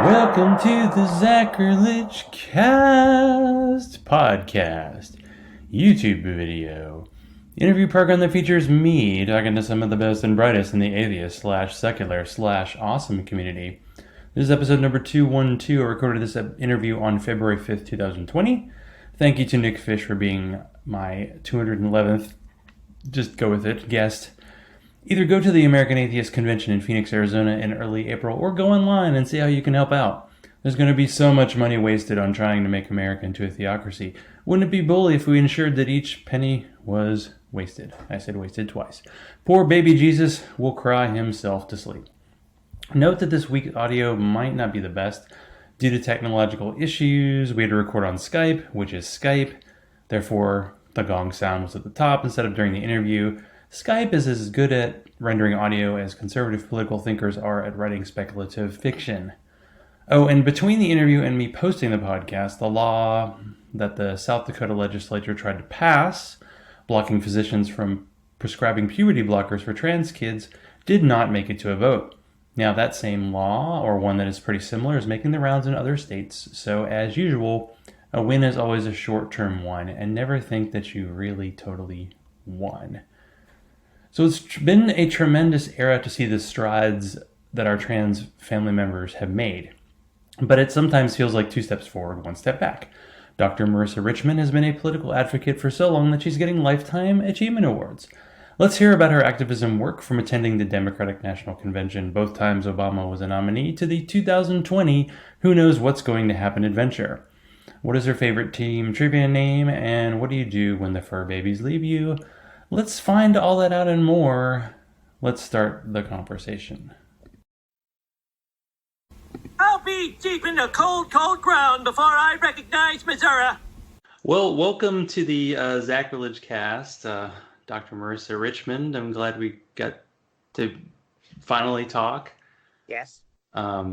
Welcome to the Zachrilege Cast podcast, YouTube video, interview program that features me talking to some of the best and brightest in the atheist / secular / awesome community. This is episode number 212. I recorded this interview on February 5th, 2020. Thank you to Nick Fish for being my 211th, just go with it, guest. Either go to the American Atheist Convention in Phoenix, Arizona in early April, or go online and see how you can help out. There's going to be so much money wasted on trying to make America into a theocracy. Wouldn't it be bully if we ensured that each penny was wasted? I said wasted twice. Poor baby Jesus will cry himself to sleep. Note that this week's audio might not be the best. Due to technological issues, we had to record on Skype, which is Skype. Therefore, the gong sound was at the top instead of during the interview. Skype is as good at rendering audio as conservative political thinkers are at writing speculative fiction. Oh, and between the interview and me posting the podcast, the law that the South Dakota legislature tried to pass, blocking physicians from prescribing puberty blockers for trans kids, did not make it to a vote. Now, that same law, or one that is pretty similar, is making the rounds in other states. So, as usual, a win is always a short-term one, and never think that you really totally won. So it's been a tremendous era to see the strides that our trans family members have made. But it sometimes feels like 2 steps forward, 1 step back. Dr. Marisa Richmond has been a political advocate for so long that she's getting Lifetime Achievement Awards. Let's hear about her activism work from attending the Democratic National Convention both times Obama was a nominee to the 2020 Who Knows What's Going to Happen adventure. What is her favorite team trivia name, and what do you do when the fur babies leave you? Let's find all that out and more. Let's start the conversation. I'll be deep in the cold, cold ground before I recognize Missouri. Well, welcome to the Zachrilege Cast, Dr. Marisa Richmond. I'm glad we got to finally talk. Yes. I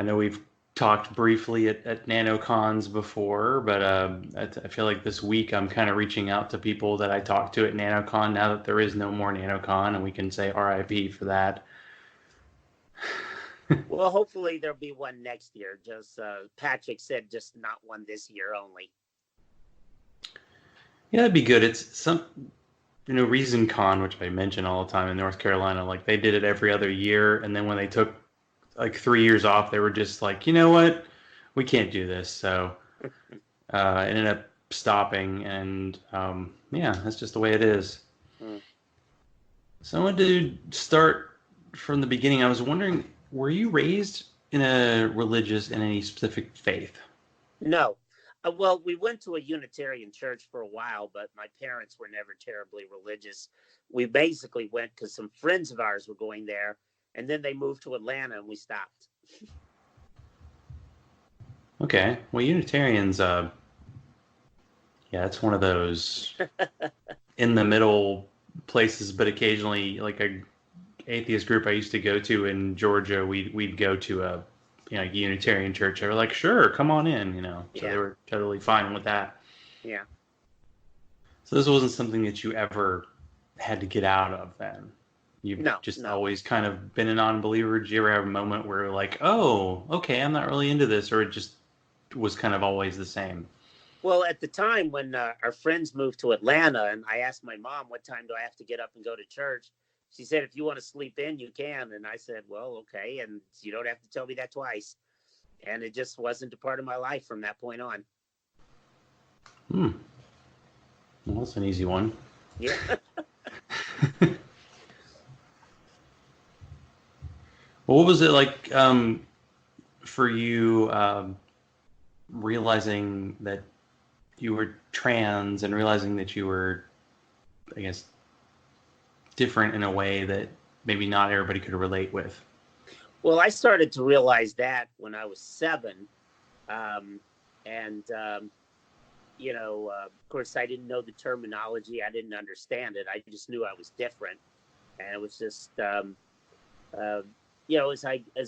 know we've talked briefly at NanoCons before, but I feel like this week I'm kind of reaching out to people that I talked to at NanoCon now that there is no more NanoCon, and we can say RIP for that. Well, hopefully there'll be one next year. Just Patrick said just not one this year only. Yeah, that'd be good. It's some, ReasonCon, which I mention all the time in North Carolina, like they did it every other year, and then when they took like 3 years off, they were just like, you know what, we can't do this. So it ended up stopping, and that's just the way it is. So I wanted to start from the beginning. I was wondering, were you raised in any specific faith? No. Well, we went to a Unitarian church for a while, but my parents were never terribly religious. We basically went because some friends of ours were going there, and then they moved to Atlanta, and we stopped. Okay. Well, Unitarians, it's one of those in the middle places, but occasionally, like a atheist group I used to go to in Georgia, we'd go to a Unitarian church. They were like, sure, come on in, so They were totally fine with that. Yeah. So this wasn't something that you ever had to get out of then? You've always kind of been a non-believer? Did you ever have a moment where you're like, oh, okay, I'm not really into this, or it just was kind of always the same? Well, at the time when our friends moved to Atlanta, and I asked my mom, what time do I have to get up and go to church? She said, if you want to sleep in, you can. And I said, well, okay. And you don't have to tell me that twice. And it just wasn't a part of my life from that point on. Well, that's an easy one. Yeah. What was it like for you realizing that you were trans and realizing that you were, I guess, different in a way that maybe not everybody could relate with? Well, I started to realize that when I was 7. Of course, I didn't know the terminology. I didn't understand it. I just knew I was different. And it was just, as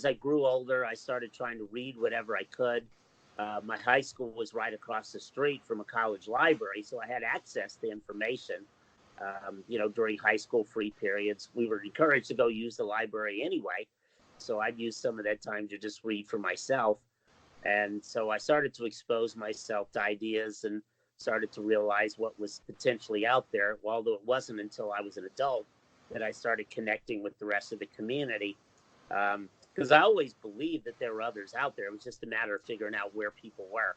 I grew older, I started trying to read whatever I could. My high school was right across the street from a college library, so I had access to information. During high school free periods, we were encouraged to go use the library anyway. So I'd use some of that time to just read for myself. And so I started to expose myself to ideas and started to realize what was potentially out there. Although it wasn't until I was an adult that I started connecting with the rest of the community. Because I always believed that there were others out there. It was just a matter of figuring out where people were.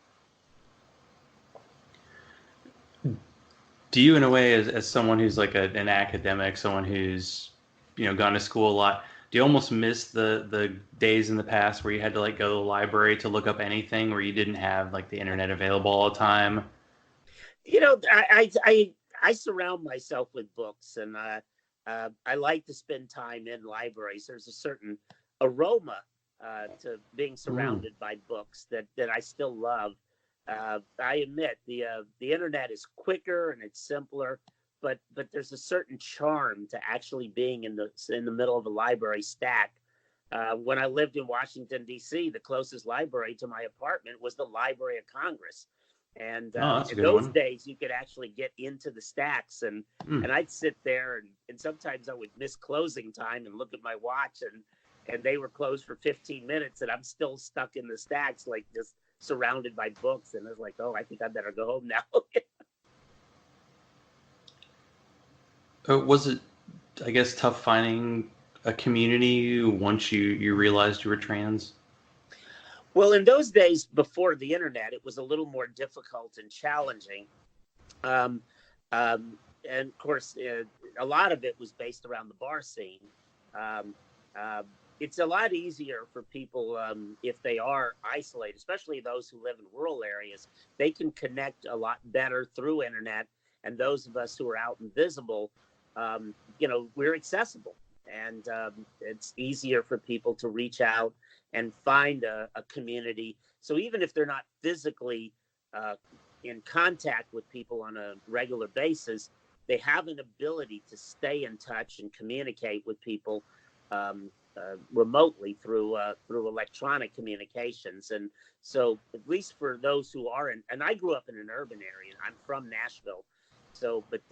Do you, in a way, as someone who's like an academic, someone who's, gone to school a lot, do you almost miss the days in the past where you had to like go to the library to look up anything, where you didn't have like the internet available all the time? I surround myself with books, and I like to spend time in libraries. There's a certain aroma to being surrounded by books that I still love. I admit the internet is quicker and it's simpler, but there's a certain charm to actually being in the middle of a library stack. When I lived in Washington D.C., the closest library to my apartment was the Library of Congress, and in those days you could actually get into the stacks, and I'd sit there and sometimes I would miss closing time and look at my watch, and they were closed for 15 minutes, and I'm still stuck in the stacks, like just surrounded by books, and I was like, oh, I think I better go home now. Was it, I guess, tough finding a community once you realized you were trans? Well, in those days before the internet, it was a little more difficult and challenging. And of course, a lot of it was based around the bar scene. It's a lot easier for people if they are isolated, especially those who live in rural areas. They can connect a lot better through internet. And those of us who are out and visible, we're accessible. And it's easier for people to reach out and find a community. So even if they're not physically in contact with people on a regular basis, they have an ability to stay in touch and communicate with people remotely through electronic communications. And so at least for those who are and I grew up in an urban area. I'm from Nashville. So, but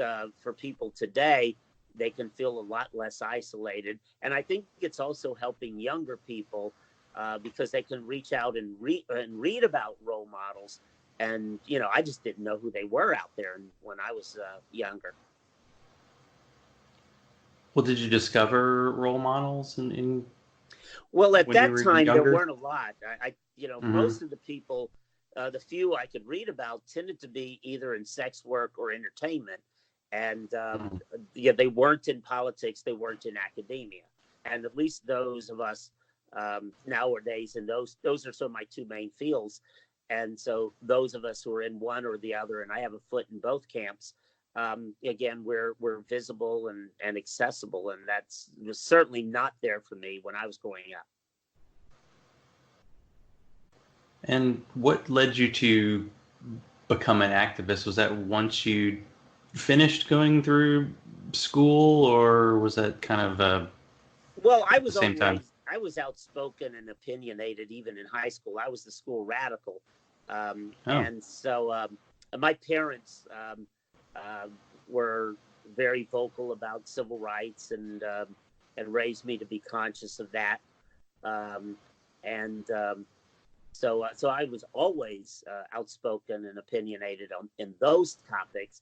for people today, they can feel a lot less isolated. And I think it's also helping younger people because they can reach out and read about role models. And, I just didn't know who they were out there when I was younger. Well, did you discover role models in Well, at that time, younger? there weren't a lot. Most of the people, the few I could read about tended to be either in sex work or entertainment. And they weren't in politics, they weren't in academia. And at least those of us nowadays, and those are some of my two main fields. And so those of us who are in one or the other, and I have a foot in both camps, again, we're visible and accessible. And was certainly not there for me when I was growing up. And what led you to become an activist? Was that once you finished going through school, or was that kind of well, I was same time? I was outspoken and opinionated even in high school. I was the school radical. And so my parents were very vocal about civil rights and raised me to be conscious of that. So I was always outspoken and opinionated in those topics.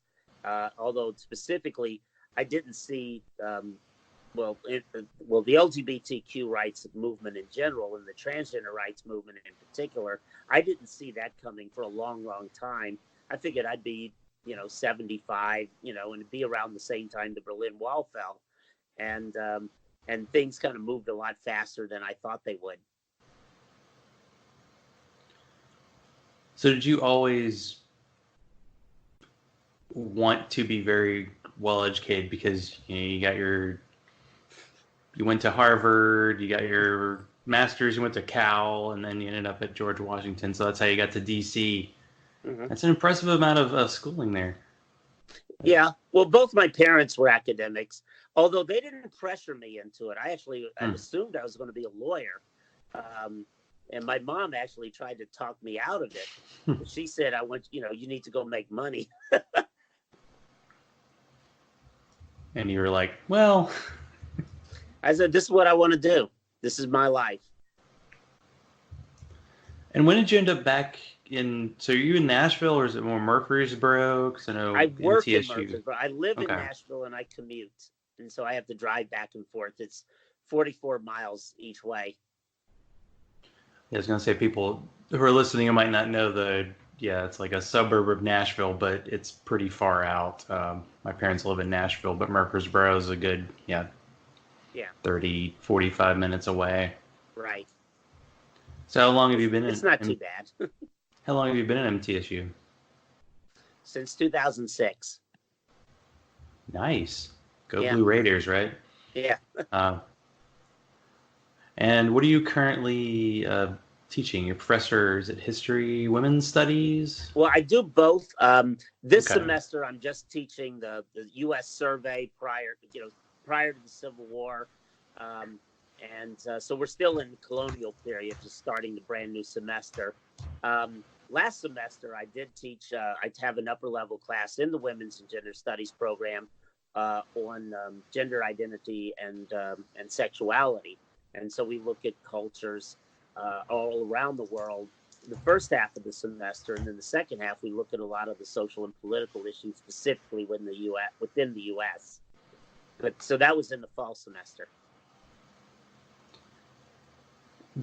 Although specifically, I didn't see, the LGBTQ rights movement in general and the transgender rights movement in particular, I didn't see that coming for a long, long time. I figured I'd be, 75, and it'd be around the same time the Berlin Wall fell. And things kind of moved a lot faster than I thought they would. So did you always want to be very well educated because you went to Harvard, you got your master's, you went to Cal, and then you ended up at George Washington, so that's how you got to DC. Mm-hmm. That's an impressive amount of schooling there. Yeah, well, both my parents were academics, although they didn't pressure me into it. I assumed I was going to be a lawyer, and my mom actually tried to talk me out of it. She said, you need to go make money. And you were like, well, I said, this is what I want to do. this is my life. And when did you end up back in? So are you in Nashville, or is it more Murfreesboro? Because I know I work in MTSU. Murfreesboro. I live in Okay. Nashville and I commute, and so I have to drive back and forth. It's 44 miles each way. I was gonna say, people who are listening who might not know it's like a suburb of Nashville, but it's pretty far out. My parents live in Nashville, but Murfreesboro is a good, Yeah. 30, 45 minutes away. Right. So how long have you been in? It's not too bad. How long have you been in MTSU? Since 2006. Nice. Go Yeah. Blue Raiders, right? Yeah. And what are you currently teaching? Your professor, is it history, women's studies? Well, I do both. This Okay. semester, I'm just teaching the U.S. survey prior to the Civil War. So we're still in the colonial period, just starting the brand new semester. Last semester, I did teach, I have an upper level class in the Women's and Gender Studies program on gender identity and sexuality. And so we look at cultures all around the world the first half of the semester, and then the second half, we look at a lot of the social and political issues specifically within the U.S. But so that was in the fall semester.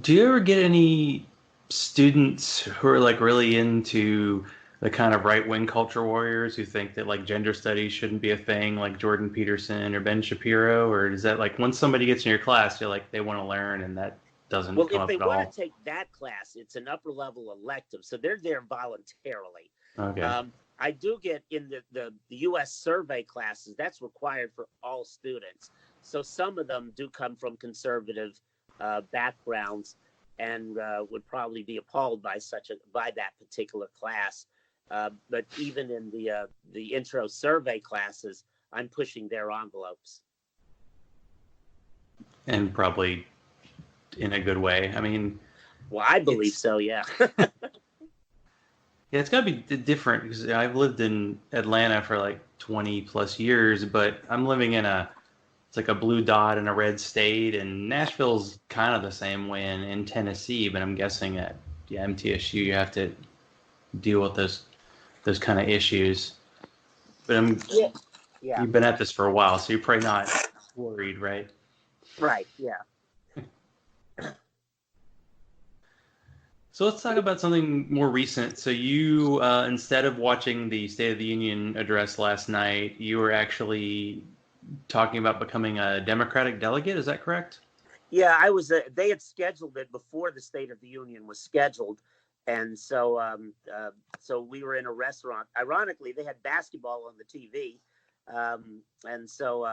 Do you ever get any students who are like really into the kind of right-wing culture warriors who think that like gender studies shouldn't be a thing, like Jordan Peterson or Ben Shapiro? Or is that like once somebody gets in your class, you're like, they want to learn, and that doesn't come up at all? Well, if they want to take that class, it's an upper level elective, so they're there voluntarily. Okay. I do get in the U.S. survey classes, that's required for all students. So some of them do come from conservative backgrounds and would probably be appalled by that particular class. But even in the intro survey classes, I'm pushing their envelopes. And probably in a good way. I mean, well, I believe so, yeah. Yeah, it's got to be different because I've lived in Atlanta for like 20 plus years, but I'm living in it's like a blue dot in a red state, and Nashville's kind of the same way in Tennessee, but I'm guessing at MTSU you have to deal with those kind of issues. But Yeah. You've been at this for a while, so you're probably not worried, right? Right, yeah. So let's talk about something more recent. So you, instead of watching the State of the Union address last night, you were actually talking about becoming a Democratic delegate. Is that correct? Yeah, I was. They had scheduled it before the State of the Union was scheduled, and so so we were in a restaurant. Ironically, they had basketball on the TV, and so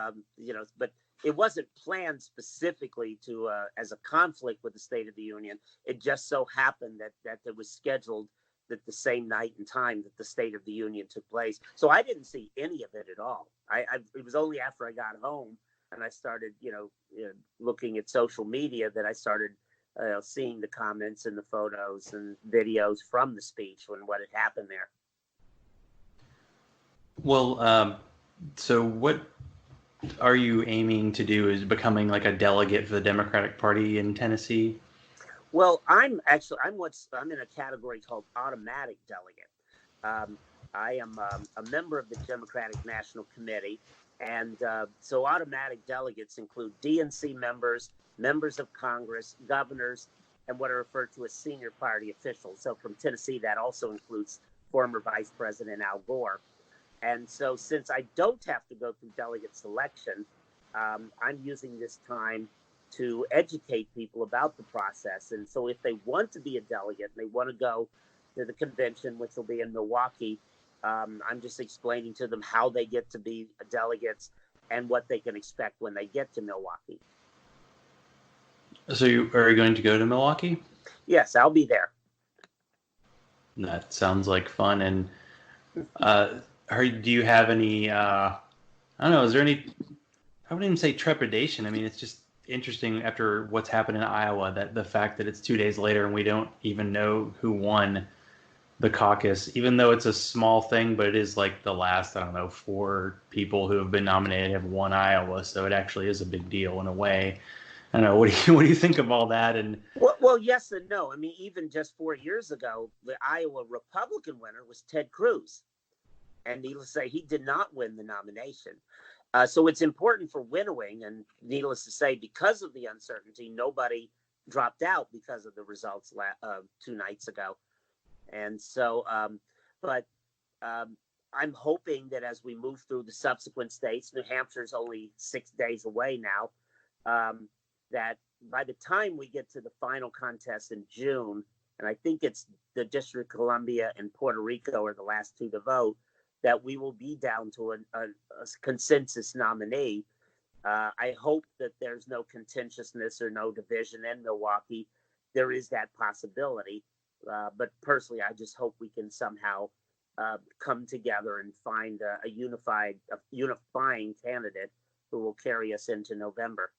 but it wasn't planned specifically to as a conflict with the State of the Union. It just so happened that it was scheduled that the same night and time that the State of the Union took place. So I didn't see any of it at all. It was only after I got home and I started, looking at social media that I started seeing the comments and the photos and videos from the speech when what had happened there. Well, so what are you aiming to do? Is becoming like a delegate for the Democratic Party in Tennessee? Well, I'm in a category called automatic delegate. I am a member of the Democratic National Committee, and so automatic delegates include DNC members, members of Congress, governors, and what are referred to as senior party officials. So from Tennessee, that also includes former Vice President Al Gore. And so since I don't have to go through delegate selection, I'm using this time to educate people about the process. And so if they want to be a delegate and they want to go to the convention, which will be in Milwaukee, I'm just explaining to them how they get to be delegates and what they can expect when they get to Milwaukee. So are you going to go to Milwaukee? Yes, I'll be there. That sounds like fun. And do you have any, I don't know, is there any, I wouldn't even say trepidation. I mean, it's just interesting after what's happened in Iowa, that the fact that it's 2 days later and we don't even know who won the caucus, even though it's a small thing, but it is like the last, 4 people who have been nominated have won Iowa. So it actually is a big deal in a way. I know. What do you think of all that? And Well, yes and no. I mean, even just 4 years ago, the Iowa Republican winner was Ted Cruz. And needless to say, he did not win the nomination. So it's important for winnowing. And needless to say, because of the uncertainty, nobody dropped out because of the results 2 nights ago. And so, but I'm hoping that as we move through the subsequent states, New Hampshire's only 6 days away now, that by the time we get to the final contest in June, and I think it's the District of Columbia and Puerto Rico are the last two to vote, that we will be down to a consensus nominee. I hope that there's no contentiousness or no division in Milwaukee. There is that possibility. But personally, I just hope we can somehow come together and find a unifying candidate who will carry us into November.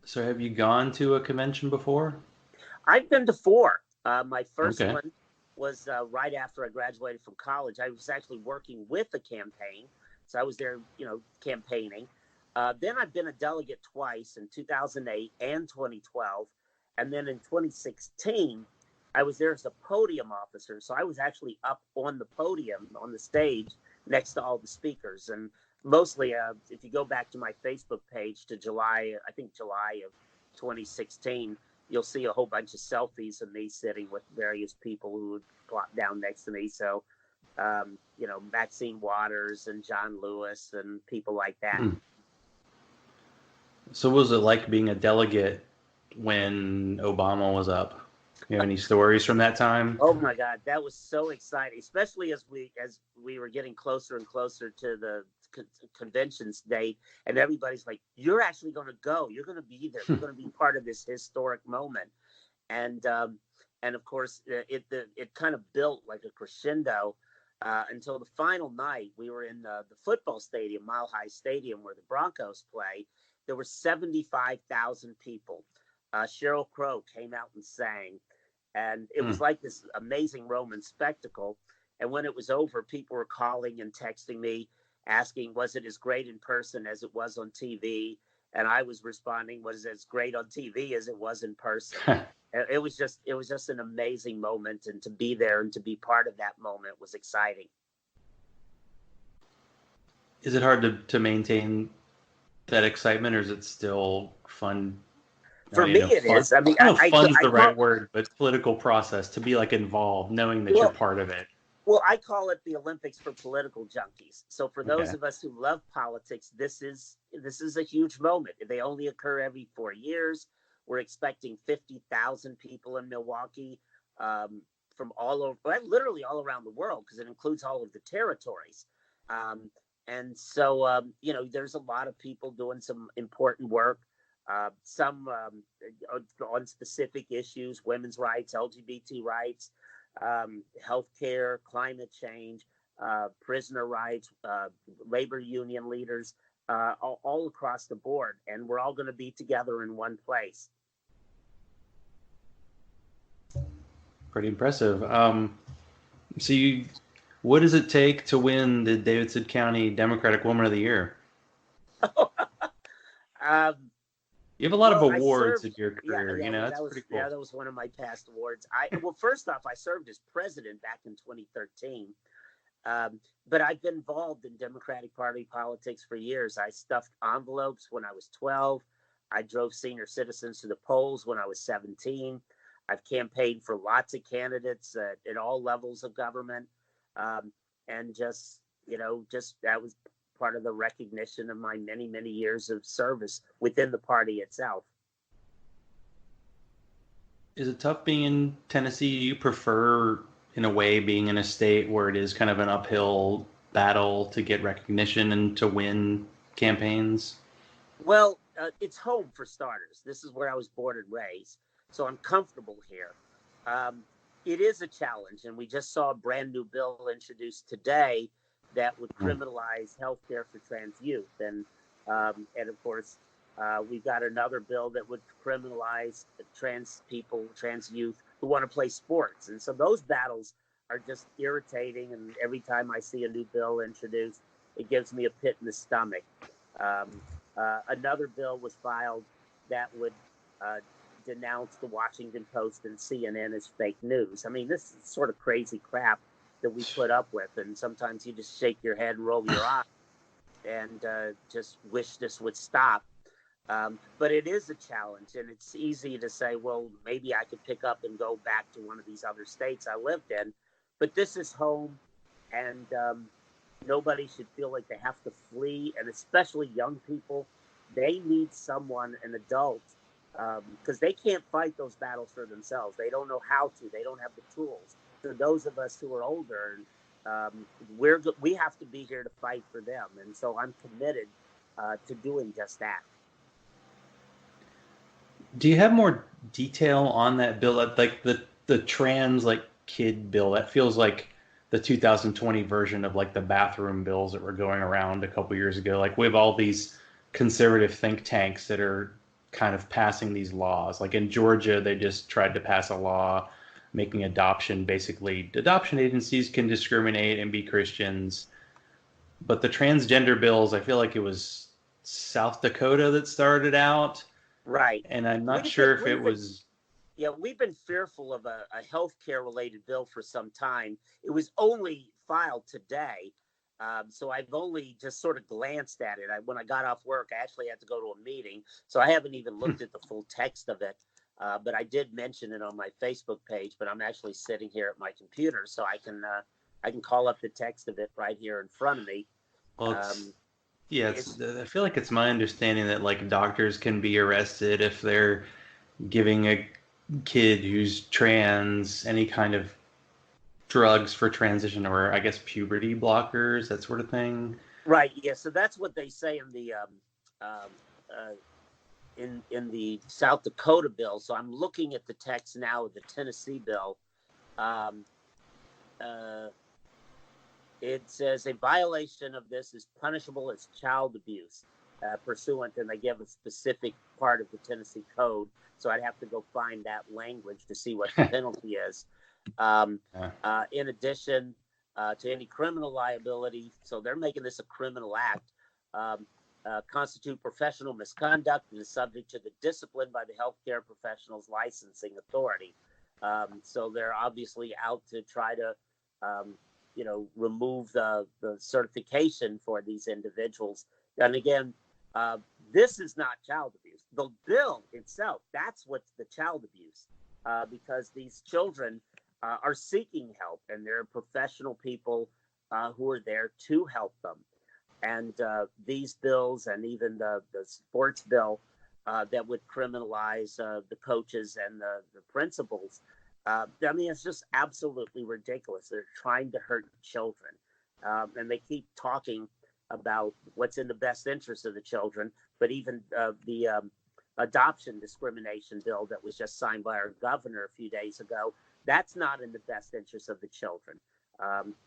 so, have you gone to a convention before? I've been to four. My first Okay. one was right after I graduated from college. I was actually working with a campaign, so I was there, campaigning. Then I've been a delegate twice in 2008 and 2012, and then in 2016, I was there as a podium officer. So I was actually up on the podium on the stage next to all the speakers, and mostly, if you go back to my Facebook page to July of 2016, you'll see a whole bunch of selfies of me sitting with various people who would plop down next to me. So, Maxine Waters and John Lewis and people like that. So, what was it like being a delegate when Obama was up? You have any stories from that time? Oh my God, that was so exciting, especially as we were getting closer and closer to the convention's date, and everybody's like, "You're actually going to go. You're going to be there. You're going to be part of this historic moment." And of course, it kind of built like a crescendo until the final night. We were in the football stadium, Mile High Stadium, where the Broncos play. There were 75,000 people. Sheryl Crow came out and sang, and it was like this amazing Roman spectacle. And when it was over, people were calling and texting me, asking, was it as great in person as it was on TV? And I was responding, was it as great on TV as it was in person? It was just an amazing moment, and to be there and to be part of that moment was exciting. Is it hard to maintain that excitement, or is it still fun? For me, it is. I mean, I don't know if fun's the right call, word, but political process, to be like involved, knowing that you're part of it. Well, I call it the Olympics for political junkies. So for those of us who love politics, this is a huge moment. They only occur every 4 years. We're expecting 50,000 people in Milwaukee from all over, literally all around the world, because it includes all of the territories. And so, there's a lot of people doing some important work. Some on specific issues, women's rights, LGBT rights, healthcare, climate change, prisoner rights, labor union leaders, all across the board. And we're all going to be together in one place. Pretty impressive. What does it take to win the Davidson County Democratic Woman of the Year? You have a lot of awards in your career. That's pretty cool. Yeah, that was one of my past awards. First off, I served as president back in 2013. But I've been involved in Democratic Party politics for years. I stuffed envelopes when I was 12. I drove senior citizens to the polls when I was 17. I've campaigned for lots of candidates at all levels of government. And just that was part of the recognition of my many, many years of service within the party itself. Is it tough being in Tennessee? Do you prefer, in a way, being in a state where it is kind of an uphill battle to get recognition and to win campaigns? Well, it's home for starters. This is where I was born and raised, so I'm comfortable here. It is a challenge, and we just saw a brand new bill introduced today that would criminalize healthcare for trans youth, and of course, we've got another bill that would criminalize trans people, trans youth who want to play sports. And so those battles are just irritating. And every time I see a new bill introduced, it gives me a pit in the stomach. Another bill was filed that would denounce the Washington Post and CNN as fake news. I mean, this is sort of crazy crap that we put up with, and sometimes you just shake your head and roll your eyes and just wish this would stop. But it is a challenge, and it's easy to say, well, maybe I could pick up and go back to one of these other states I lived in, but this is home, and nobody should feel like they have to flee, and especially young people. They need someone, an adult, because they can't fight those battles for themselves. They don't know how to. They don't have the tools. So those of us who are older, we have to be here to fight for them. And so I'm committed to doing just that. Do you have more detail on that bill? Like the trans kid bill, that feels like the 2020 version of like the bathroom bills that were going around a couple years ago. Like we have all these conservative think tanks that are kind of passing these laws. Like in Georgia, they just tried to pass a law making adoption agencies can discriminate and be Christians. But the transgender bills, I feel like it was South Dakota that started out. Right. And I'm not sure if it was. Yeah, we've been fearful of a healthcare related bill for some time. It was only filed today. So I've only just sort of glanced at it. When I got off work, I actually had to go to a meeting. So I haven't even looked at the full text of it. But I did mention it on my Facebook page, but I'm actually sitting here at my computer, so I can call up the text of it right here in front of me. Well, I feel like it's my understanding that like doctors can be arrested if they're giving a kid who's trans any kind of drugs for transition, or I guess puberty blockers, that sort of thing. Right. Yeah. So that's what they say in the South Dakota bill. So I'm looking at the text now of the Tennessee bill. It says a violation of this is punishable as child abuse pursuant, and they give a specific part of the Tennessee code. So I'd have to go find that language to see what the penalty is. In addition to any criminal liability, so they're making this a criminal act, constitute professional misconduct and is subject to the discipline by the healthcare professionals licensing authority. So they're obviously out to try to remove the certification for these individuals. And again, this is not child abuse. The bill itself, that's what's the child abuse, because these children are seeking help, and there are professional people who are there to help them. And these bills, and even the sports bill that would criminalize the coaches and the principals, I mean, it's just absolutely ridiculous. They're trying to hurt children. And they keep talking about what's in the best interest of the children. But even the adoption discrimination bill that was just signed by our governor a few days ago, that's not in the best interest of the children.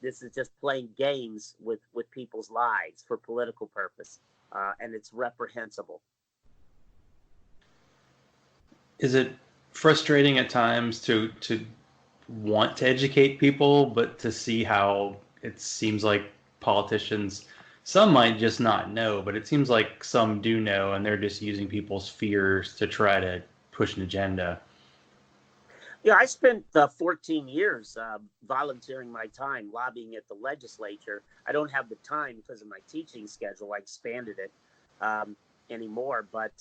This is just playing games with people's lives for political purpose. And it's reprehensible. Is it frustrating at times to want to educate people, but to see how it seems like politicians, some might just not know, but it seems like some do know, and they're just using people's fears to try to push an agenda? Yeah, I spent 14 years volunteering my time lobbying at the legislature. I don't have the time because of my teaching schedule. I expanded it anymore, but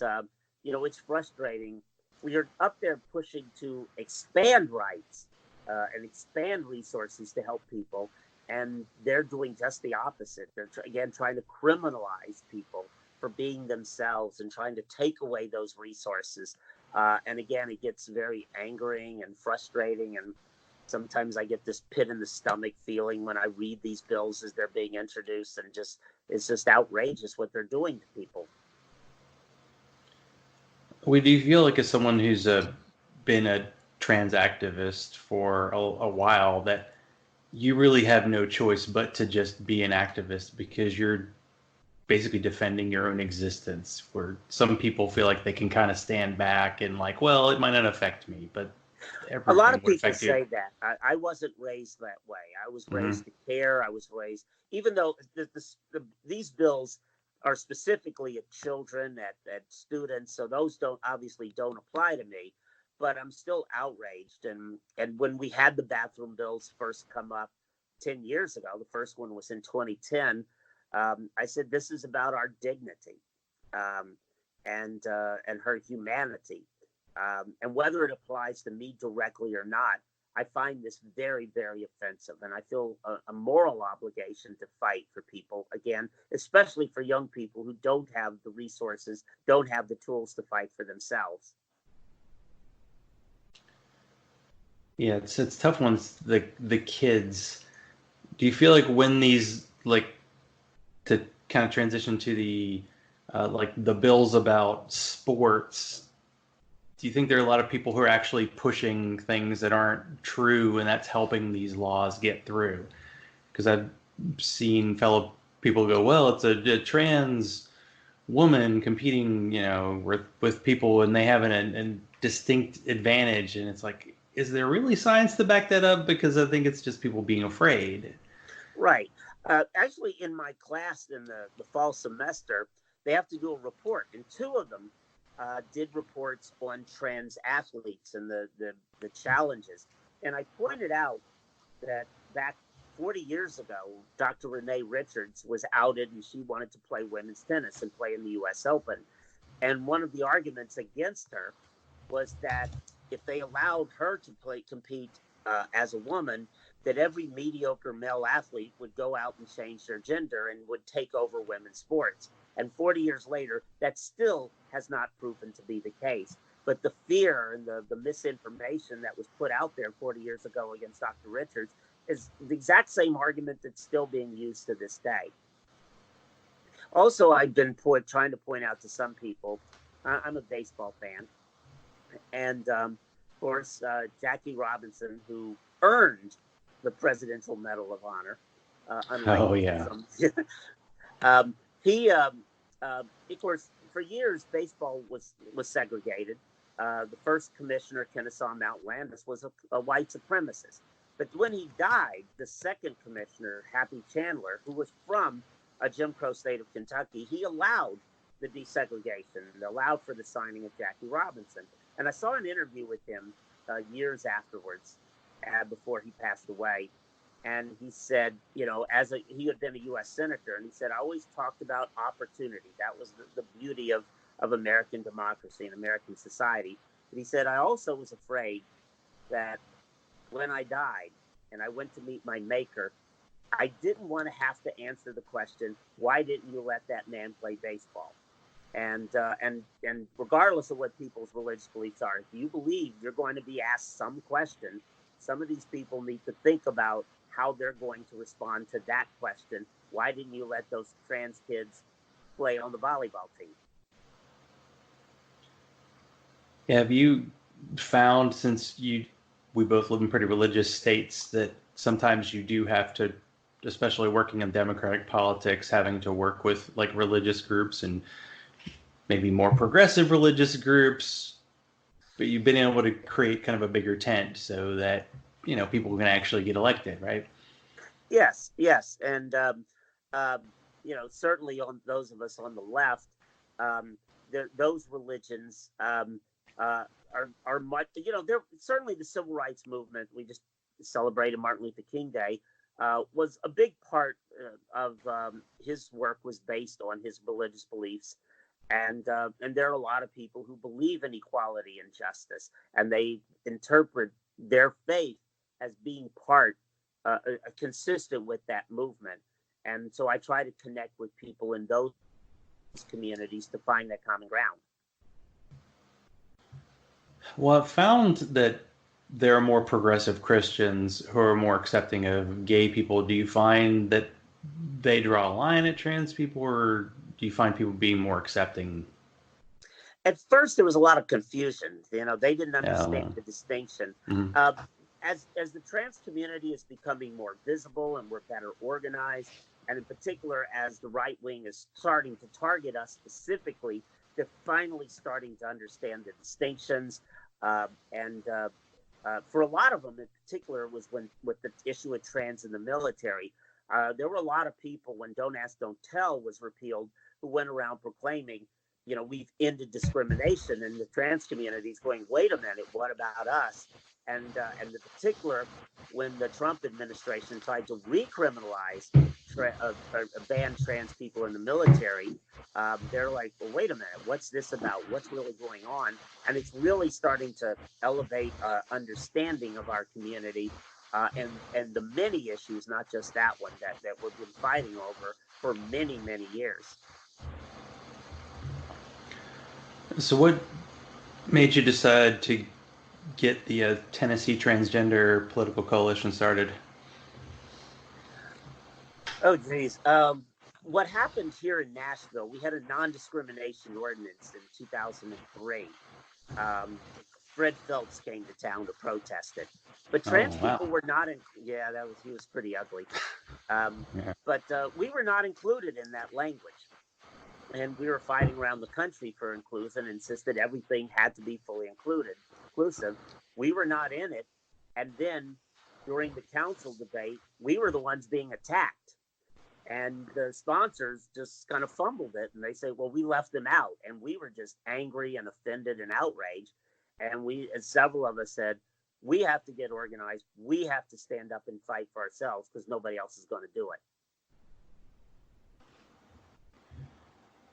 it's frustrating. We are up there pushing to expand rights and expand resources to help people, and they're doing just the opposite. They're trying to criminalize people for being themselves and trying to take away those resources. And again, it gets very angering and frustrating, and sometimes I get this pit in the stomach feeling when I read these bills as they're being introduced, and it's just outrageous what they're doing to people. Do you feel like, as someone who's been a trans activist for a while, that you really have no choice but to just be an activist because you're basically defending your own existence, where some people feel like they can kind of stand back and like, well, it might not affect me, but a lot of people say that. I wasn't raised that way. I was raised to care. I was raised, even though these bills or specifically at children, at students. So those obviously don't apply to me, but I'm still outraged. And when we had the bathroom bills first come up 10 years ago, the first one was in 2010, I said, this is about our dignity, um, and her humanity. And whether it applies to me directly or not, I find this very, very offensive. And I feel a moral obligation to fight for people, again, especially for young people who don't have the resources, don't have the tools to fight for themselves. Yeah, it's tough ones. The kids. Do you feel like when these, like, to kind of transition to the like the bills about sports, do you think there are a lot of people who are actually pushing things that aren't true, and that's helping these laws get through? Because I've seen fellow people go, well, it's a trans woman competing, with people, and they have a distinct advantage, and it's like, is there really science to back that up? Because I think it's just people being afraid. Right. Actually, in my class in the fall semester, they have to do a report, and two of them did reports on trans athletes and the challenges. And I pointed out that back 40 years ago, Dr. Renee Richards was outed, and she wanted to play women's tennis and play in the U.S. Open. And one of the arguments against her was that if they allowed her to compete as a woman, that every mediocre male athlete would go out and change their gender and would take over women's sports. And 40 years later, that still has not proven to be the case. But the fear and the misinformation that was put out there 40 years ago against Dr. Richards is the exact same argument that's still being used to this day. Also, I've been trying to point out to some people, I'm a baseball fan. And of course, Jackie Robinson, who earned the Presidential Medal of Honor. Oh, yeah. He, of course, for years, baseball was segregated. The first commissioner, Kennesaw Mount Landis, was a white supremacist. But when he died, the second commissioner, Happy Chandler, who was from a Jim Crow state of Kentucky, he allowed the desegregation and allowed for the signing of Jackie Robinson. And I saw an interview with him years afterwards, before he passed away. And he said, he had been a U.S. senator, and he said, I always talked about opportunity. That was the beauty of American democracy and American society. But he said, I also was afraid that when I died and I went to meet my maker, I didn't want to have to answer the question, why didn't you let that man play baseball? And regardless of what people's religious beliefs are, if you believe you're going to be asked some question, some of these people need to think about how they're going to respond to that question. Why didn't you let those trans kids play on the volleyball team? Have you found, since we both live in pretty religious states, that sometimes you do have to, especially working in democratic politics, having to work with like religious groups and maybe more progressive religious groups, but you've been able to create kind of a bigger tent so that, people can actually get elected, right? Yes. And, certainly on those of us on the left, those religions are much, they're certainly the civil rights movement. We just celebrated Martin Luther King Day, was a big part of his work was based on his religious beliefs. And there are a lot of people who believe in equality and justice, and they interpret their faith as being consistent with that movement. And so I try to connect with people in those communities to find that common ground. Well, I've found that there are more progressive Christians who are more accepting of gay people. Do you find that they draw a line at trans people, or do you find people being more accepting? At first, there was a lot of confusion. They didn't understand the distinction. Mm-hmm. As the trans community is becoming more visible and we're better organized, and in particular, as the right wing is starting to target us specifically, they're finally starting to understand the distinctions. And for a lot of them, in particular, was with the issue of trans in the military. There were a lot of people when Don't Ask, Don't Tell was repealed who went around proclaiming, we've ended discrimination, and the trans community is going, wait a minute, what about us? And in particular, when the Trump administration tried to recriminalize ban trans people in the military, they're like, well, wait a minute, what's this about? What's really going on? And it's really starting to elevate understanding of our community and the many issues, not just that one that we've been fighting over for many, many years. So what made you decide to get the Tennessee Transgender Political Coalition started? Oh, geez. What happened here in Nashville, we had a non-discrimination ordinance in 2003. Fred Phelps came to town to protest it. But trans people were not he was pretty ugly. But we were not included in that language. And we were fighting around the country for inclusion, insisted everything had to be fully inclusive. We were not in it. And then during the council debate, we were the ones being attacked. And the sponsors just kind of fumbled it. And they say, well, we left them out. And we were just angry and offended and outraged. And several of us said, we have to get organized. We have to stand up and fight for ourselves because nobody else is going to do it.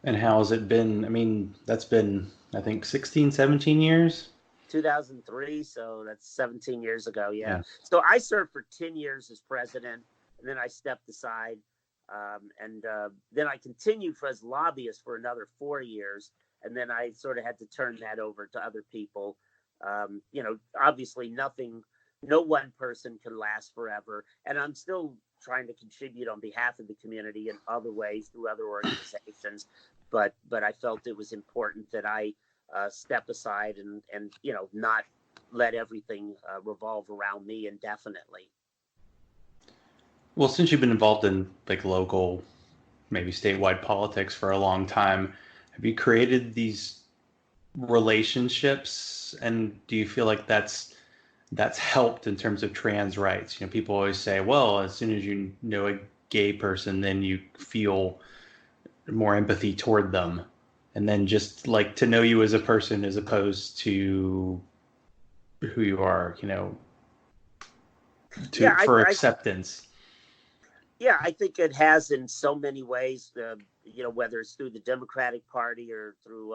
And how has it been? I mean, that's been, I think, 16, 17 years? 2003, so that's 17 years ago, yeah. So I served for 10 years as president, and then I stepped aside. And then I continued as lobbyist for another 4 years, and then I sort of had to turn that over to other people. Obviously no one person can last forever, and I'm still trying to contribute on behalf of the community in other ways through other organizations, but I felt it was important that I step aside and not let everything revolve around me indefinitely. Well, since you've been involved in like local, maybe statewide politics for a long time, have you created these relationships, and do you feel like that's helped in terms of trans rights? People always say, well, as soon as you know a gay person, then you feel more empathy toward them, and then just like to know you as a person as opposed to who you are, for acceptance. Yeah, I think it has in so many ways, whether it's through the Democratic Party or through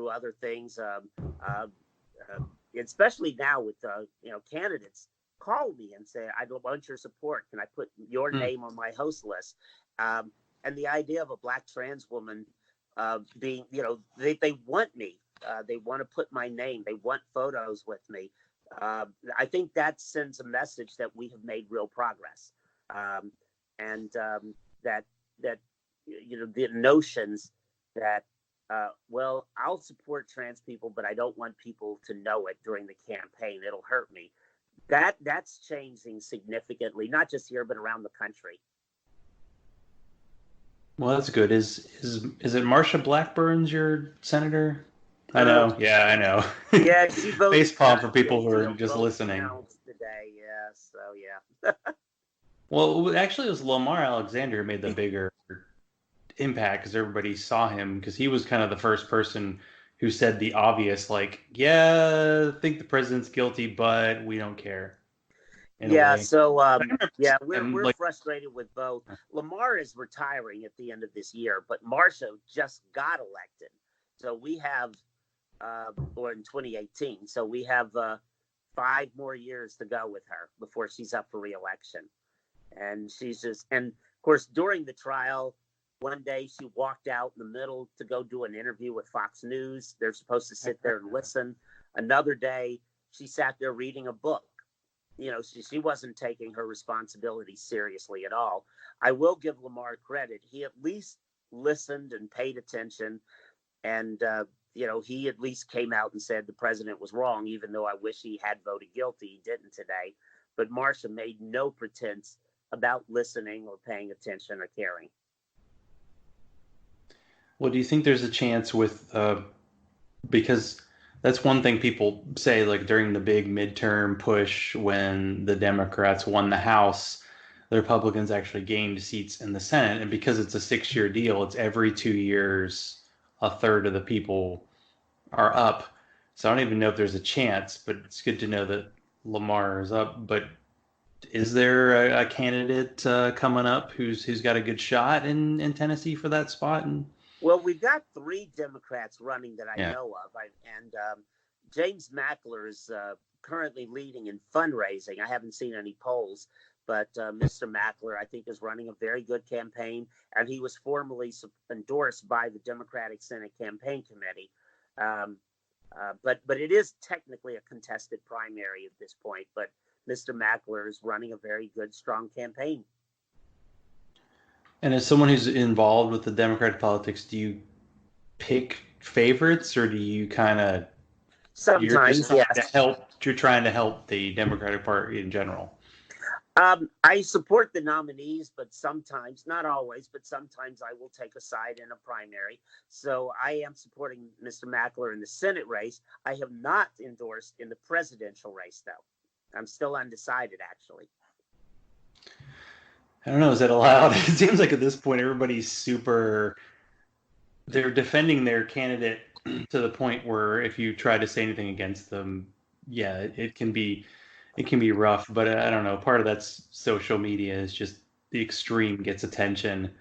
other things, especially now with, candidates call me and say, I don't want your support. Can I put your name on my host list? And the idea of a Black trans woman being, they want me. They want to put my name. They want photos with me. I think that sends a message that we have made real progress. And that the notions that I'll support trans people, but I don't want people to know it during the campaign. It'll hurt me. That's changing significantly, not just here but around the country. Well, that's good. Is it Marsha Blackburn's your senator? I know. Yeah, I know. Yeah, she voted. Facepalm for people who are just listening. Today, yeah. So yeah. Well, actually, it was Lamar Alexander who made the bigger impact because everybody saw him, because he was kind of the first person who said the obvious, like, yeah, I think the president's guilty, but we don't care. Yeah, so we're frustrated with both. Lamar is retiring at the end of this year, but Marsha just got elected. So we have, or in 2018, so we have 5 more years to go with her before she's up for re-election. And and of course, during the trial, one day she walked out in the middle to go do an interview with Fox News. They're supposed to sit there and listen. Another day, she sat there reading a book. She wasn't taking her responsibility seriously at all. I will give Lamar credit. He at least listened and paid attention. And, he at least came out and said the president was wrong, even though I wish he had voted guilty. He didn't today. But Marsha made no pretense about listening or paying attention or caring. Well, do you think there's a chance with, because that's one thing people say, like during the big midterm push when the Democrats won the House, the Republicans actually gained seats in the Senate. And because it's a 6-year deal, it's every 2 years, a third of the people are up. So I don't even know if there's a chance, but it's good to know that Lamar is up. But is there a candidate coming up who's got a good shot in Tennessee for that spot? And Well, we've got 3 Democrats running that I yeah, know of, and James Mackler is currently leading in fundraising. I haven't seen any polls, but Mr. Mackler, I think, is running a very good campaign, and he was formally endorsed by the Democratic Senate Campaign Committee. Um, but it is technically a contested primary at this point. But Mr. Mackler is running a very good, strong campaign. and as someone who's involved with the Democratic politics, do you pick favorites, or do you kind of you're just Sometimes, trying to yes. help? You're trying to help the Democratic Party in general. I support the nominees, but sometimes, not always, but sometimes I will take a side in a primary. So I am supporting Mr. Mackler in the Senate race. I have not endorsed in the presidential race, though. I'm still undecided, actually. I don't know. Is that allowed? It seems like at this point everybody's they're defending their candidate to the point where if you try to say anything against them, yeah, it can be rough. But I don't know. Part of that's social media is just the extreme gets attention.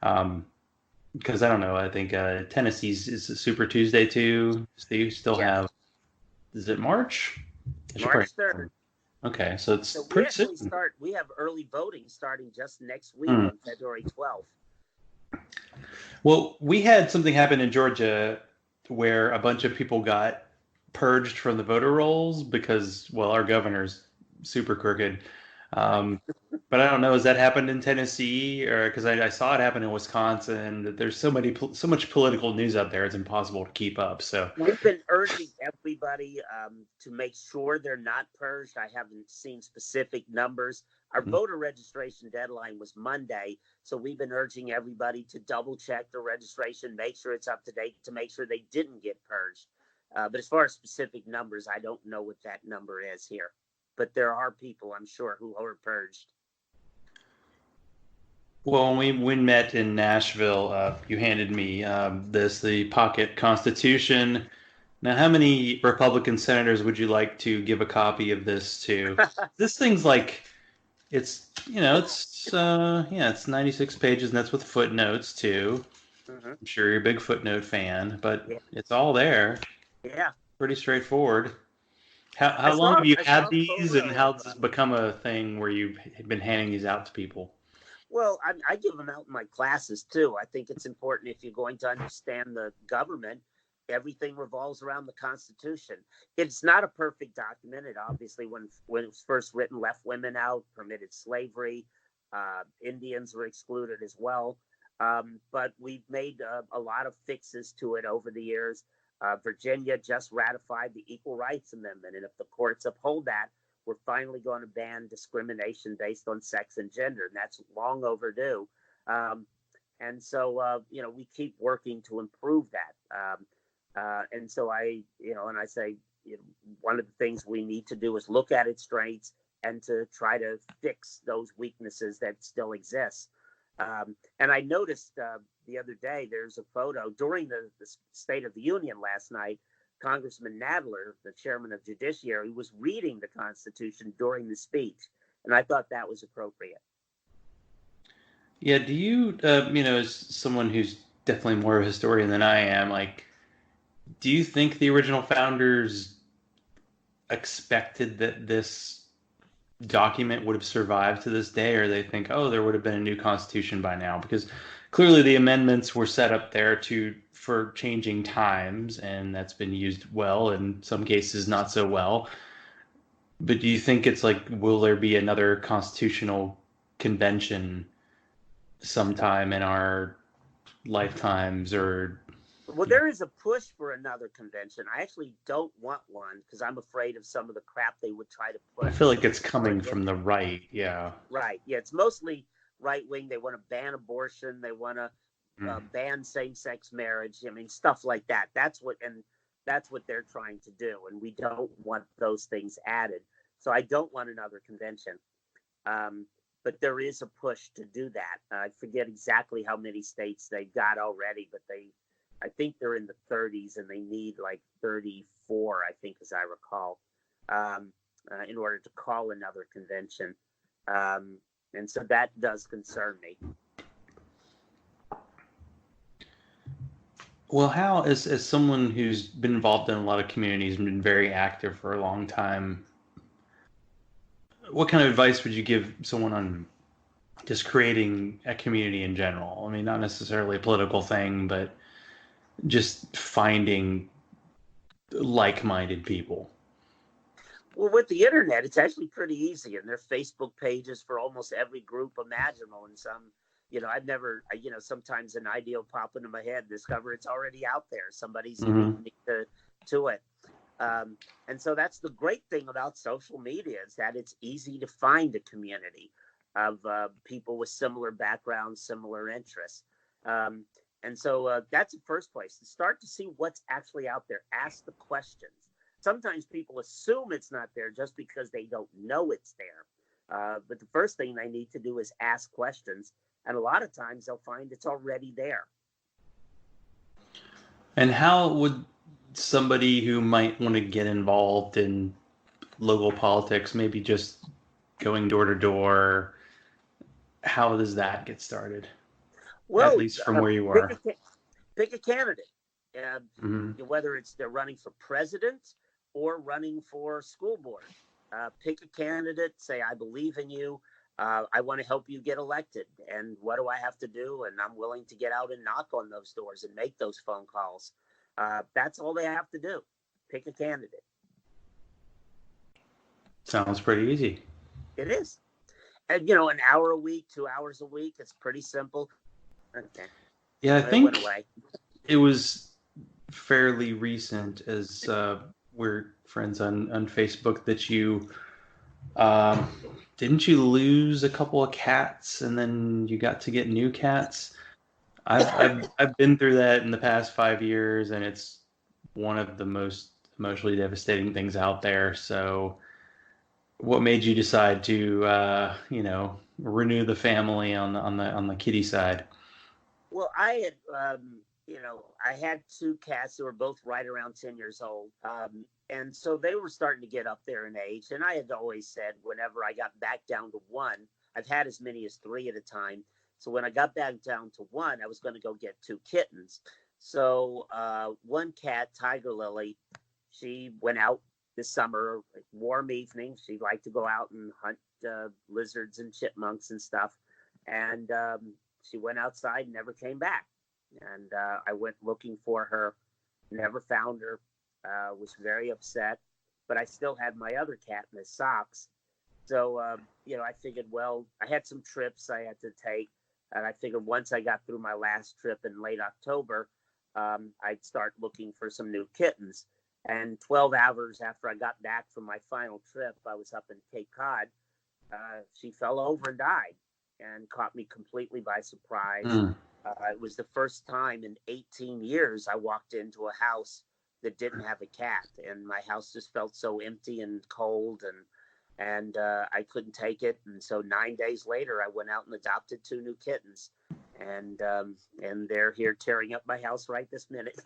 Because I don't know. I think Tennessee's is a Super Tuesday too. So you still Yeah, have, is it March? I should March probably. 3rd. Okay, so it's So we pretty actually soon. we have early voting starting just next week Hmm. on February 12th. Well, we had something happen in Georgia where a bunch of people got purged from the voter rolls because, well, our governor's super crooked. Um, but I don't know, has that happened in Tennessee? Or because I saw it happen in Wisconsin. That there's so much political news out there, it's impossible to keep up. So, We've been urging everybody to make sure they're not purged. I haven't seen specific numbers. Our voter registration deadline was Monday, so we've been urging everybody to double check their registration, make sure it's up to date, to make sure they didn't get purged. But as far as specific numbers, I don't know what that number is here. But there are people, I'm sure, who are purged. well, when we met in Nashville, you handed me the Pocket Constitution. Now, how many Republican senators would you like to give a copy of this to? This thing's like it's 96 pages, and that's with footnotes too. Mhm. I'm sure you're a big footnote fan, but Yeah, it's all there. yeah. Pretty straightforward. How long have you I had saw a these, and photo of. how's this become a thing where you've been handing these out to people? Well, I give them out in my classes too. I think it's important if you're going to understand the government. Everything revolves around the Constitution. It's not a perfect document. It obviously, when it was first written, left women out, permitted slavery. Indians were excluded as well. But we've made a lot of fixes to it over the years. Virginia just ratified the Equal Rights Amendment, and if the courts uphold that, we're finally going to ban discrimination based on sex and gender, and that's long overdue. Um, and so, we keep working to improve that. And so and I say, one of the things we need to do is look at its strengths and to try to fix those weaknesses that still exist. And I noticed the other day, there's a photo during the State of the Union last night. Congressman Nadler, the chairman of Judiciary, was reading the Constitution during the speech. And I thought that was appropriate. Yeah, do you, as someone who's definitely more of a historian than I am, like, do you think the original founders expected that this document would have survived to this day, or they think, oh, there would have been a new constitution by now? Because clearly the amendments were set up there for changing times, and that's been used well, in some cases not so well. But do you think it's like, will there be another constitutional convention sometime in our lifetimes, or Well, there is a push for another convention. I actually don't want one because I'm afraid of some of the crap they would try to I push feel like it's for coming from it. the right. Yeah. Right. Yeah, it's mostly right wing. They want to ban abortion. They want to Mm. ban same sex marriage. I mean, stuff like that. That's what they're trying to do, and we don't want those things added. So I don't want another convention. Um, but there is a push to do that. I forget exactly how many states they've got already, but I think they're in the 30s, and they need like 34, I think, as I recall, in order to call another convention. And so that does concern me. Well, how, as someone who's been involved in a lot of communities and been very active for a long time, what kind of advice would you give someone on just creating a community in general? I mean, not necessarily a political thing, but just finding like-minded people. Well, with the internet, it's actually pretty easy, and there are Facebook pages for almost every group imaginable. And some, I've never, sometimes an idea will pop into my head, discover it's already out there. Somebody's unique to it. And so that's the great thing about social media, is that it's easy to find a community of people with similar backgrounds, similar interests. And so that's the first place to start, to see what's actually out there. Ask the questions. Sometimes people assume it's not there just because they don't know it's there. But the first thing they need to do is ask questions. And a lot of times they'll find it's already there. And how would somebody who might want to get involved in local politics, maybe just going door to door, how does that get started? Well, at least from where you are. Pick a candidate, whether they're running for president or running for school board. Pick a candidate, say, I believe in you. I want to help you get elected. And what do I have to do? And I'm willing to get out and knock on those doors and make those phone calls. That's all they have to do. Pick a candidate. Sounds pretty easy. It is. And, an hour a week, 2 hours a week, it's pretty simple. Okay. Yeah, I think it was fairly recent, as we're friends on Facebook, that you didn't you lose a couple of cats and then you got to get new cats? I've been through that in the past 5 years, and it's one of the most emotionally devastating things out there. So what made you decide to renew the family on the kitty side? Well, I had, I had 2 cats that were both right around 10 years old. And so they were starting to get up there in age. And I had always said, whenever I got back down to 1, I've had as many as 3 at a time. So when I got back down to 1, I was going to go get 2 kittens. So one cat, Tiger Lily, she went out this summer, warm evening. She liked to go out and hunt lizards and chipmunks and stuff. And she went outside and never came back. And I went looking for her, never found her, was very upset. But I still had my other cat in the socks. So, I figured, well, I had some trips I had to take. And I figured once I got through my last trip in late October, I'd start looking for some new kittens. And 12 hours after I got back from my final trip, I was up in Cape Cod. She fell over and died, and caught me completely by surprise. It was the first time in 18 years I walked into a house that didn't have a cat, and my house just felt so empty and cold, and I couldn't take it. And so 9 days later, I went out and adopted 2 new kittens, and they're here tearing up my house right this minute.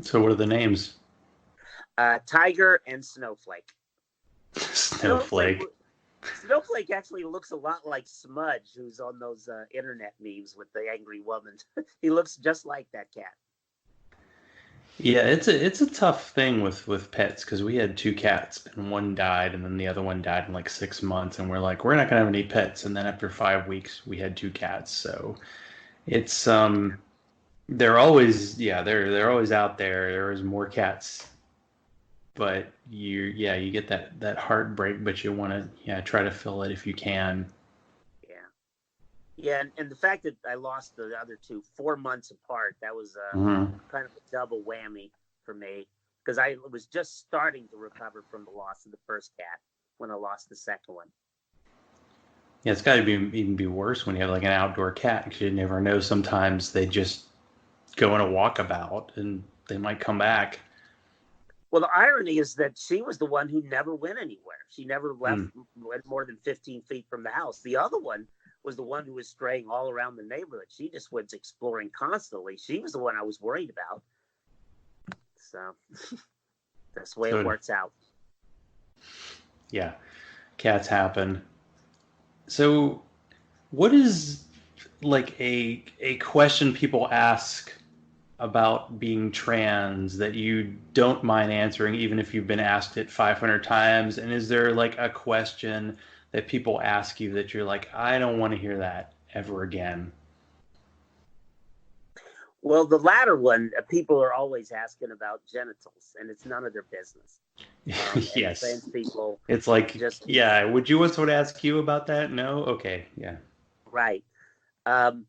So what are the names? Tiger and Snowflake. Snowflake actually looks a lot like Smudge, who's on those internet memes with the angry woman. He looks just like that cat. Yeah, it's a tough thing with pets, because we had 2 cats and one died, and then the other one died in like 6 months, and we're like, we're not gonna have any pets. And then after 5 weeks, we had 2 cats. So it's they're always they're always out there. There's more cats, but you get that heartbreak, but you want to try to fill it if you can. Yeah, and the fact that I lost the other 2 4 months apart, that was kind of a double whammy for me, because I was just starting to recover from the loss of the first cat when I lost the second one. Yeah, it's got to even be worse when you have like an outdoor cat, because you never know. Sometimes they just go on a walkabout and they might come back. Well, the irony is that she was the one who never went anywhere. She never Hmm. went more than 15 feet from the house. The other one was the one who was straying all around the neighborhood. She just was exploring constantly. She was the one I was worried about. So that's the way it So works out. yeah, cats happen. So what is like a question people ask about being trans that you don't mind answering, even if you've been asked it 500 times? And is there like a question that people ask you that you're like, I don't want to hear that ever again? Well, the latter one, people are always asking about genitals, and it's none of their business. And Yes. trans people It's like, just yeah, would you want someone to ask you about that? No? Okay. Yeah. right. Um,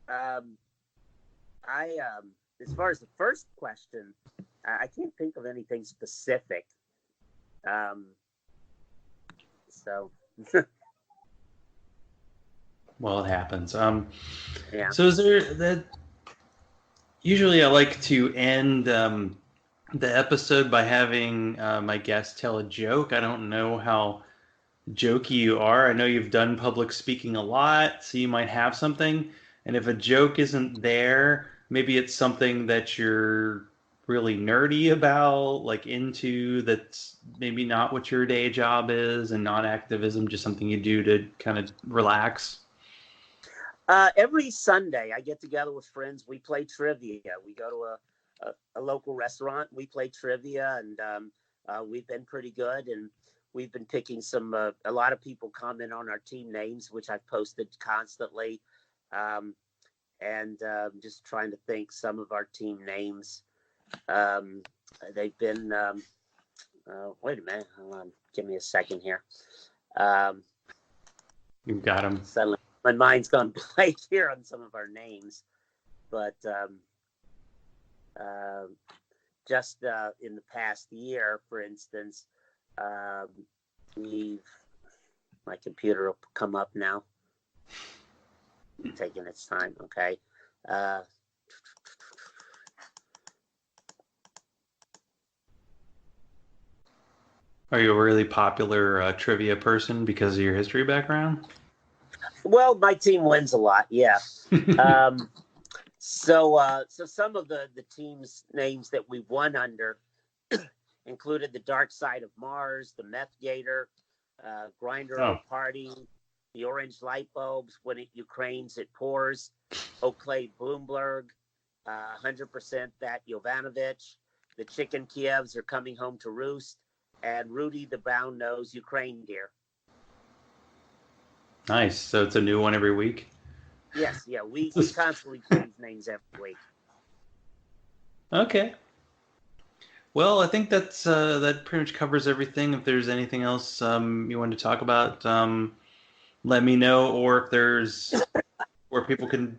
um, as far as the first question, I can't think of anything specific. Um, so Well, it happens. yeah. So is there that usually I like to end the episode by having my guest tell a joke. I don't know how jokey you are. I know you've done public speaking a lot, so you might have something. And if a joke isn't there, maybe it's something that you're really nerdy about, like into, that's maybe not what your day job is and not activism, just something you do to kind of relax. Every Sunday, I get together with friends. We play trivia. We go to a local restaurant. We play trivia, and we've been pretty good. And we've been picking some. A lot of people comment on our team names, which I've posted constantly, um, and just trying to think some of our team names. Um, they've been. Wait a minute. Hold on. Give me a second here. Um, You've got them. Suddenly, my mind's gone blank here on some of our names, but uh, just in the past year, for instance, um, we've my computer will come up now, taking its time. Okay. Uh, Are you a really popular trivia person because of your history background? well, my team wins a lot. Yeah. Um, so some of the teams' names that we won under included the Dark Side of Mars, the Meth Gator, Grinder Oh, O Party, the Orange Light Bulbs. When it Ukraines, it pours. Oakley Bloomberg, 100% that Jovanovic. The Chicken Kievs are coming home to roost, and Rudy the Brown Nose Ukraine Deer. nice. So it's a new one every week. Yes, yeah, we constantly change names every week. Okay. Well, I think that pretty much covers everything. If there's anything else you want to talk about, let me know. Or if there's where people can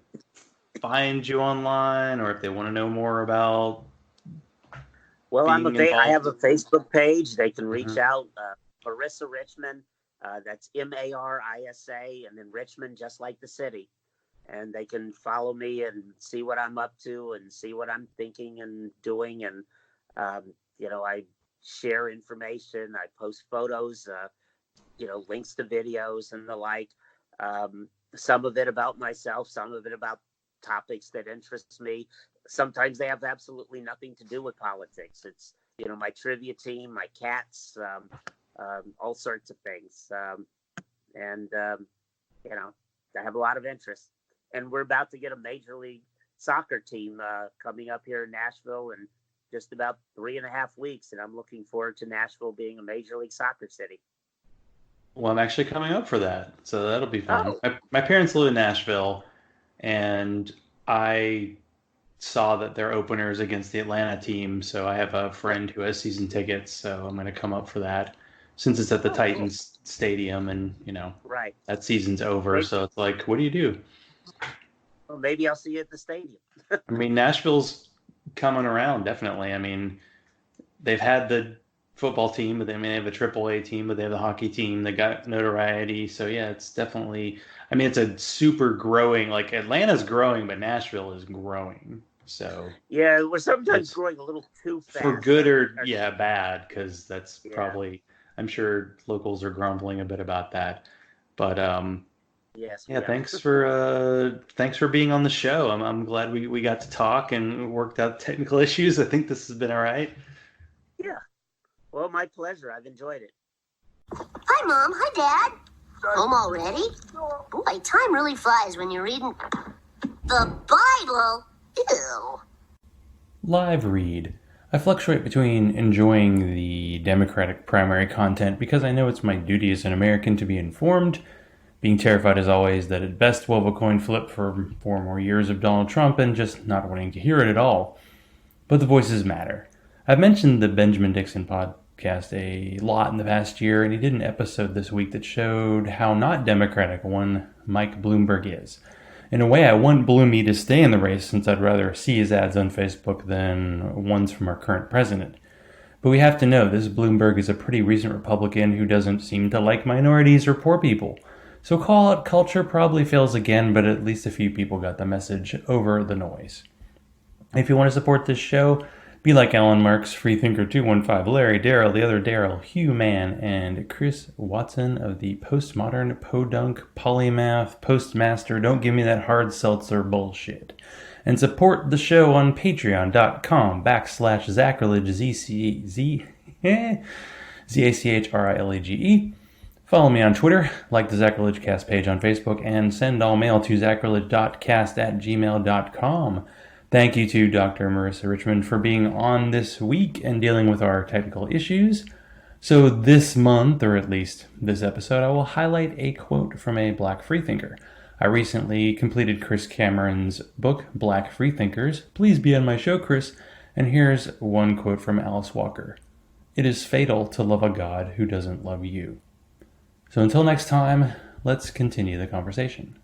find you online, or if they want to know more about Well, being I have involved. a Facebook page. They can reach Mhm. out. Marisa Richmond. That's Marisa, and then Richmond, just like the city. And they can follow me and see what I'm up to and see what I'm thinking and doing. And I share information. I post photos. Links to videos and the like. Some of it about myself. Some of it about topics that interest me. Sometimes they have absolutely nothing to do with politics. It's my trivia team, my cats, all sorts of things, and I have a lot of interest. And we're about to get a major league soccer team coming up here in Nashville in just about 3.5 weeks, and I'm looking forward to Nashville being a major league soccer city. Well, I'm actually coming up for that, so that'll be fun. Oh, My parents live in Nashville, and I saw that their opener is against the Atlanta team, so I have a friend who has season tickets, so I'm going to come up for that since it's at the oh, cool. Titans Stadium, and Right. that season's over, Maybe, so it's like, what do you do? well, maybe I'll see you at the stadium. I mean, Nashville's coming around, definitely. I mean, they've had the football team, but they have a AAA team, but they have the hockey team. They got notoriety, so yeah, it's definitely. I mean, it's a super growing. Like Atlanta's growing, but Nashville is growing. So Yeah, we're sometimes it's growing a little too fast. for good or bad, because that's Yeah. probably, I'm sure locals are grumbling a bit about that. But Yes, yeah, we are. thanks for being on the show. I'm glad we got to talk and worked out technical issues. I think this has been all right. Yeah. Well, my pleasure. I've enjoyed it. Hi, Mom. Hi, Dad. Home already? Boy, time really flies when you're reading the Bible. Ew. Live read. I fluctuate between enjoying the Democratic primary content because I know it's my duty as an American to be informed, being terrified as always that at best we'll have a coin flip for 4 more years of Donald Trump, and just not wanting to hear it at all. But the voices matter. I've mentioned the Benjamin Dixon podcast a lot in the past year, and he did an episode this week that showed how not Democratic one Mike Bloomberg is. In a way, I want Bloomy to stay in the race, since I'd rather see his ads on Facebook than ones from our current president. But we have to know this Bloomberg is a pretty recent Republican who doesn't seem to like minorities or poor people. So call out culture probably fails again, but at least a few people got the message over the noise. If you want to support this show, be like Alan Marks, Freethinker 215, Larry, Daryl, the other Daryl, Hugh Mann, and Chris Watson of the Postmodern, Podunk, Polymath, Postmaster, Don't Give Me That Hard Seltzer bullshit. And support the show on patreon.com/Zachrilege, Zachrilege. Follow me on Twitter, like the Zachrilege Cast page on Facebook, and send all mail to zachrilege.cast@gmail.com. Thank you to Dr. Marisa Richmond for being on this week and dealing with our technical issues. So this month, or at least this episode, I will highlight a quote from a Black freethinker. I recently completed Chris Cameron's book, Black Freethinkers. Please be on my show, Chris. And here's one quote from Alice Walker. It is fatal to love a God who doesn't love you. So until next time, let's continue the conversation.